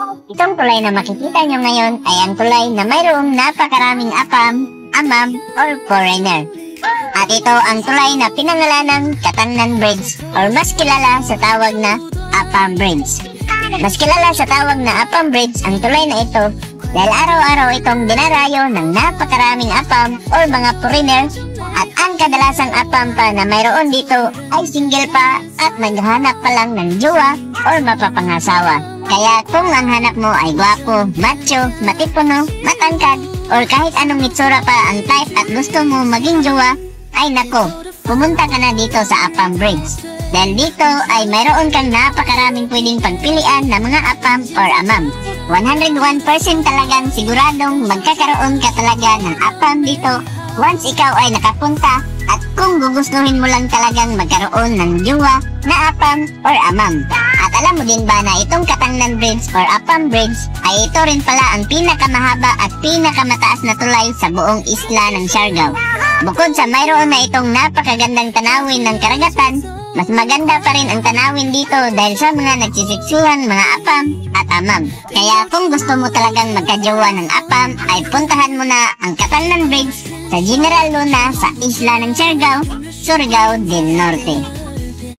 Itong tulay na makikita nyo ngayon ay ang tulay na mayroong napakaraming apam, amam, or foreigner. At ito ang tulay na pinangalan ng Katangnan Bridge or mas kilala sa tawag na Apam Bridge. Mas kilala sa tawag na Apam Bridge ang tulay na ito dahil araw-araw itong dinarayo ng napakaraming apam or mga foreigner at ang kadalasang apam pa na mayroon dito ay single pa at naghahanap pa lang ng jowa or mapapangasawa. Kaya kung ang hanap mo ay gwapo, macho, matipuno, matangkad, or kahit anong itsura pa ang type at gusto mo maging jowa, ay nako, pumunta ka na dito sa Apam Bridge. Dahil dito ay mayroon kang napakaraming pwedeng pagpilian na mga apam or amam. 101% talagang siguradong magkakaroon ka talaga ng apam dito once ikaw ay nakapunta at kung gugustuhin mo lang talagang magkaroon ng jowa na apam or amam. At alam mo din ba na itong Katangnan Bridge or Apam Bridge ay ito rin pala ang pinakamahaba at pinakamataas na tulay sa buong isla ng Siargao. Bukod sa mayroon na itong napakagandang tanawin ng karagatan, mas maganda pa rin ang tanawin dito dahil sa mga nagsisiksihan mga apam at amam. Kaya kung gusto mo talagang magkajowa ng apam ay puntahan mo na ang Katangnan Bridge sa General Luna sa isla ng Siargao, Surigao del Norte.